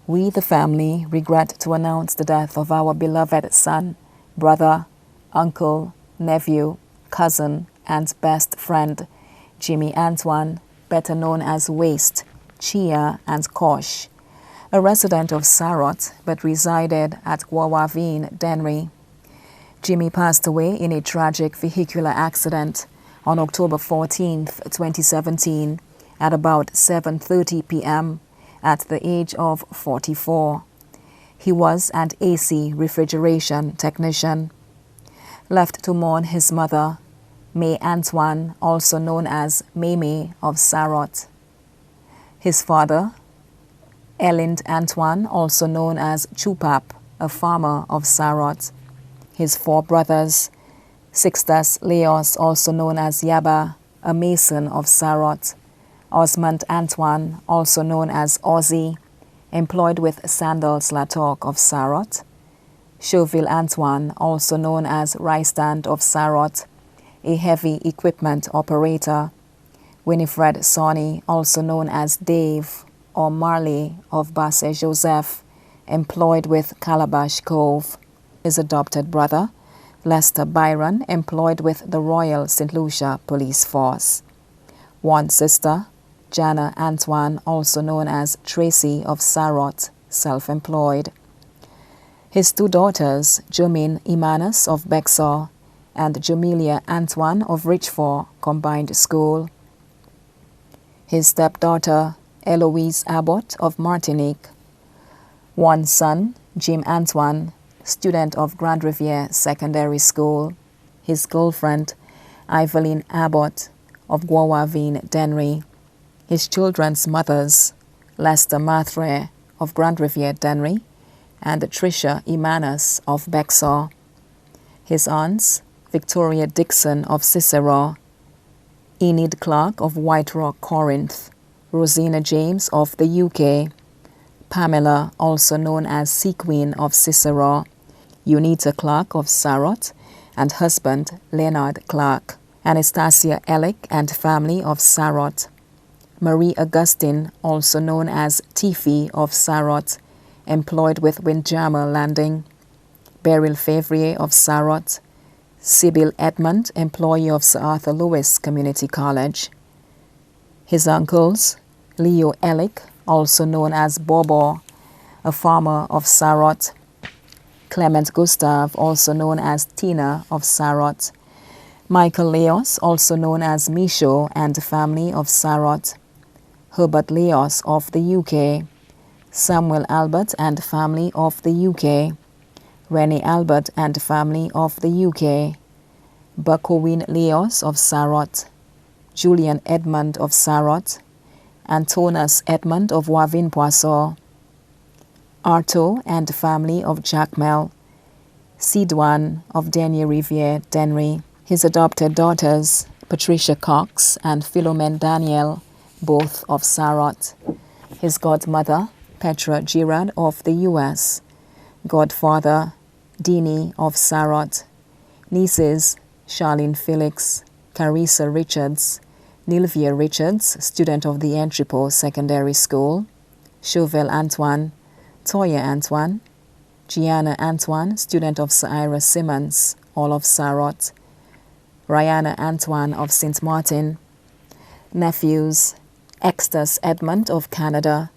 We, the family, regret to announce the death of our beloved son, brother, uncle, nephew, cousin, and best friend, Jimmy Antoine, better known as Waste, Chia, and Kosh, a resident of Sarot but resided at Gwawavin, Denry. Jimmy passed away in a tragic vehicular accident on October 14, 2017, at about 7:30 p.m. at the age of 44. He was an AC refrigeration technician. Left to mourn his mother, May Antoine, also known as Meme of Sarot. His father, Elind Antoine, also known as Chupap, a farmer of Sarot. His 4 brothers, Sixtus Leos, also known as Yaba, a mason of Sarot. Osmond Antoine, also known as Ozzy, employed with Sandals Latok of Sarot. Chauville Antoine, also known as Rystand of Sarot, a heavy equipment operator. Winifred Sonny, also known as Dave or Marley of Basse Joseph, employed with Calabash Cove. His adopted brother, Lester Byron, employed with the Royal St. Lucia Police Force. One sister, Jana Antoine, also known as Tracy of Sarot, self-employed. His 2 daughters, Jermaine Imanus of Bexar and Jamelia Antoine of Richford Combined School. His stepdaughter, Eloise Abbott of Martinique. One son, Jim Antoine, student of Grand Riviere Secondary School. His girlfriend, Eveline Abbott of Gwawavin, Denry. His children's mothers, Lester Mathre of Grand Riviere, Denry, and Tricia Imanus of Bexar. His aunts, Victoria Dixon of Cicero, Enid Clark of White Rock, Corinth, Rosina James of the UK, Pamela, also known as Sea Queen of Cicero, Unita Clark of Sarot, and husband Leonard Clark, Anastasia Ellick and family of Sarot, Marie Augustine, also known as Tiffy of Sarot, employed with Windjammer Landing, Beryl Favrier of Sarot, Sybil Edmond, employee of Sir Arthur Lewis Community College. His uncles, Leo Ellick, also known as Bobo, a farmer of Sarot, Clement Gustav, also known as Tina of Sarot, Michael Leos, also known as Micho and family of Sarot, Herbert Leos of the UK, Samuel Albert and family of the UK, Rennie Albert and family of the UK, Buckowin Leos of Sarot, Julian Edmund of Sarot, Antonas Edmund of Wavin Poisson, Arto and family of Jacmel, Sidwan of Denier Riviere, Denry. His adopted daughters, Patricia Cox and Philomene Daniel, both of Sarot. His godmother, Petra Girard of the US. Godfather, Dini of Sarot. Nieces, Charlene Felix, Carissa Richards, Nilvia Richards, student of the Entrepot Secondary School, Chauvel Antoine, Toya Antoine, Gianna Antoine, student of Sir Ira Simmons, all of Sarot, Rihanna Antoine of St. Martin, nephews, Extus Edmund of Canada,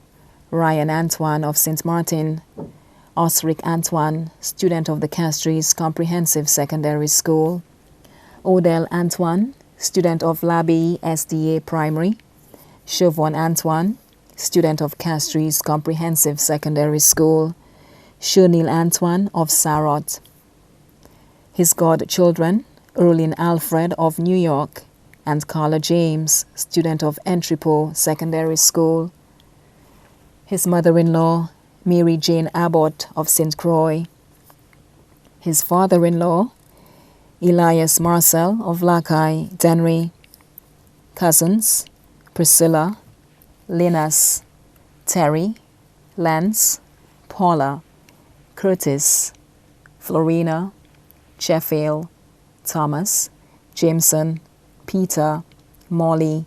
Ryan Antoine of St. Martin, Osric Antoine, student of the Castries Comprehensive Secondary School, Odell Antoine, student of L'Abbaye SDA Primary, Chauvon Antoine, student of Castries Comprehensive Secondary School, Shernil Antoine of Sarot. His godchildren, Erlin Alfred of New York, and Carla James, student of Entrepot Secondary School. His mother-in-law, Mary Jane Abbott of St. Croix. His father-in-law, Elias Marcel of Lacaille, Denry. Cousins, Priscilla, Linus, Terry, Lance, Paula, Curtis, Florina, Sheffield, Thomas, Jameson, Peter, Molly,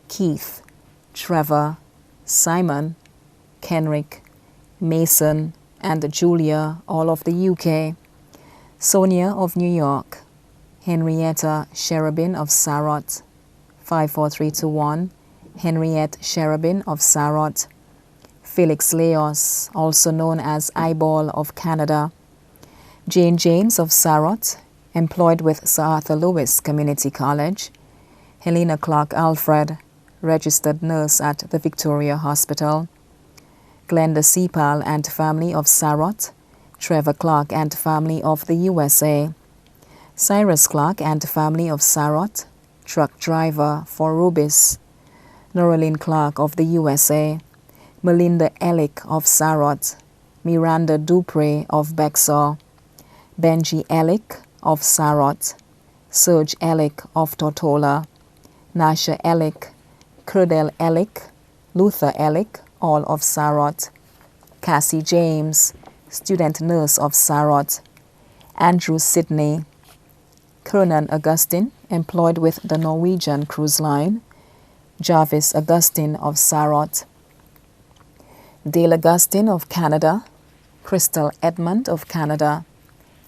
Keith, Trevor, Simon, Kenrick, Mason and Julia, all of the UK, Sonia of New York, Henrietta Cherubin of Sarot, 54321, Henriette Cherubin of Sarot, Felix Leos, also known as Eyeball of Canada, Jane James of Sarot, employed with Sir Arthur Lewis Community College, Helena Clark Alfred, registered nurse at the Victoria Hospital, Glenda Sepal and family of Sarot, Trevor Clark and family of the USA, Cyrus Clark and family of Sarot, truck driver for Rubis, Noraline Clark of the USA, Melinda Ellick of Sarot, Miranda Dupre of Bexar, Benji Ellick of Sarot, Serge Ellick of Tortola, Nasha Ellick, Curdell Ellick, Luther Ellick, all of Sarot, Cassie James, student nurse of Sarot, Andrew Sidney, Kernan Augustine, employed with the Norwegian Cruise Line, Jarvis Augustine of Sarot, Dale Augustine of Canada, Crystal Edmund of Canada,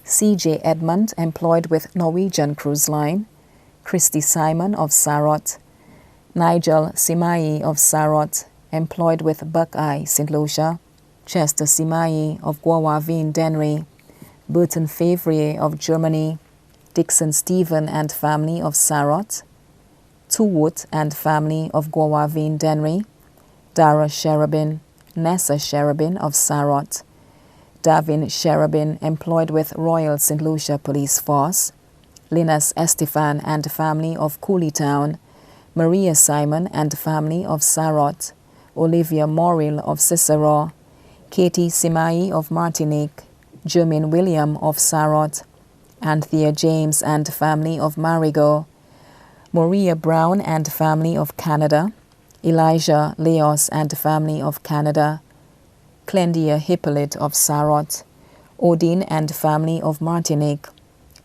C.J. Edmund, employed with Norwegian Cruise Line, Christy Simon of Sarot, Nigel Simai of Sarot, employed with Buckeye St. Lucia, Chester Simai of Guawavin Denry, Burton Favrier of Germany, Dixon Stephen and family of Sarot, Tuwoot and family of Guawavin Denry, Dara Cherubin, Nessa Cherubin of Sarot, Davin Cherubin, employed with Royal St. Lucia Police Force, Linus Estefan and family of Cooleytown, Maria Simon and family of Sarot, Olivia Morrill of Cicero, Katie Simai of Martinique, Jermaine William of Sarot, Anthea James and family of Marigot, Maria Brown and family of Canada, Elijah Leos and family of Canada, Clendia Hippolyte of Sarot, Odin and family of Martinique,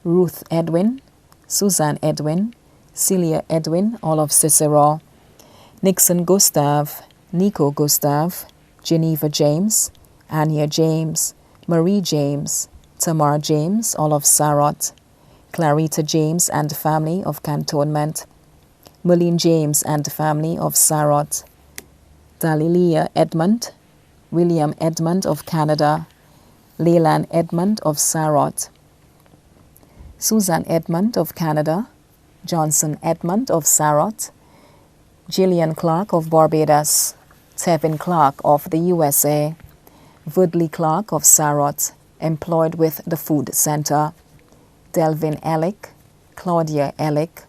Ruth Edwin, Suzanne Edwin, Celia Edwin, all of Cicero, Nixon Gustav, Nico Gustav, Geneva James, Anya James, Marie James, Tamar James, all of Sarot, Clarita James and family of Cantonment, Merlin James and family of Sarot, Dalilia Edmund, William Edmund of Canada, Leyland Edmund of Sarot, Susan Edmund of Canada, Johnson Edmund of Sarot, Gillian Clark of Barbados, Tevin Clark of the USA, Woodley Clark of Sarot, employed with the Food Center, Delvin Ellick, Claudia Ellick,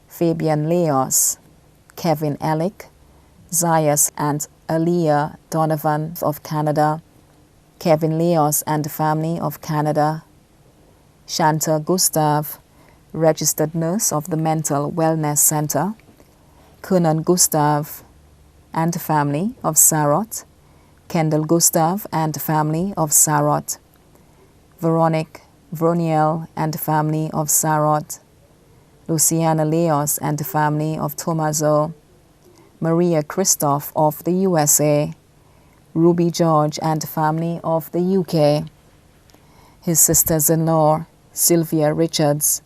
Fabian Leos, Kevin Ellick, Zayas and Aaliyah Donovan of Canada, Kevin Leos and family of Canada, Shanta Gustav, registered nurse of the Mental Wellness Center, Kunan Gustav and family of Sarot, Kendall Gustav and family of Sarot, Veronique Vroniel and family of Sarot, Luciana Leos and family of Tomazo, Maria Christoph of the USA, Ruby George and family of the UK, his sisters-in-law, Sylvia Richards,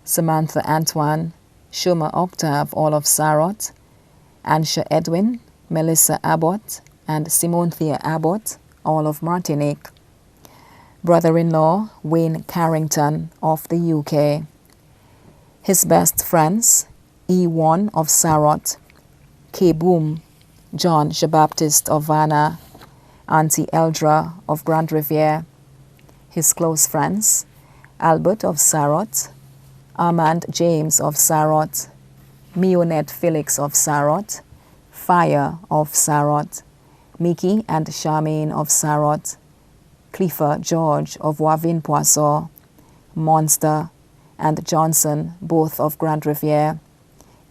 Samantha Antoine, Shuma Octave, all of Sarot, Ansha Edwin, Melissa Abbott, and Simonthea Abbott, all of Martinique, brother-in-law Wayne Carrington of the UK, his best friends, E1 of Sarot, K. Boom, John Jabaptiste of Vanna, Auntie Eldra of Grand Riviere, his close friends, Albert of Sarot, Armand James of Sarot, Mionette Felix of Sarot, Fire of Sarot, Mickey and Charmaine of Sarot, Clifford George of Wavin Poisson, Monster and Johnson, both of Grand Riviere,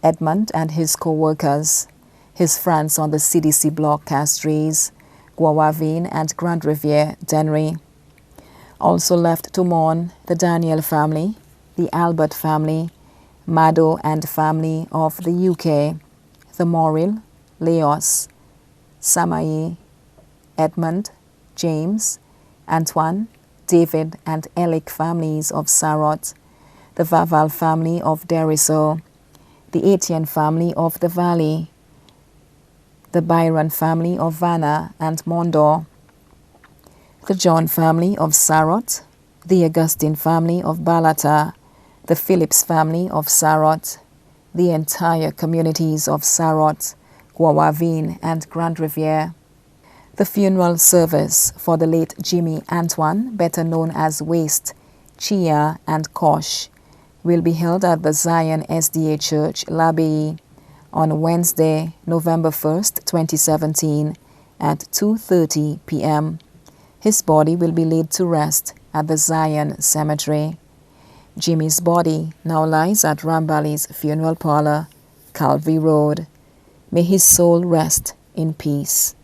Edmund and his co-workers, his friends on the CDC block Castries, Guawavin and Grand Riviere, Denry. Also left to mourn the Daniel family, the Albert family, Mado and family of the UK, the Morrill, Leos, Samai, Edmund, James, Antoine, David and Elick families of Sarot, the Vaval family of Deriso, the Etienne family of the Valley, the Byron family of Vanna and Mondor, the John family of Sarot, the Augustine family of Balata, the Phillips family of Sarot, the entire communities of Sarot, Guawavin and Grand Riviere. The funeral service for the late Jimmy Antoine, better known as Waste, Chia and Kosh, will be held at the Zion SDA Church, L'Abbaye, on Wednesday, November 1st, 2017, at 2:30 p.m. His body will be laid to rest at the Zion Cemetery. Jimmy's body now lies at Rambali's funeral parlor, Calvary Road. May his soul rest in peace.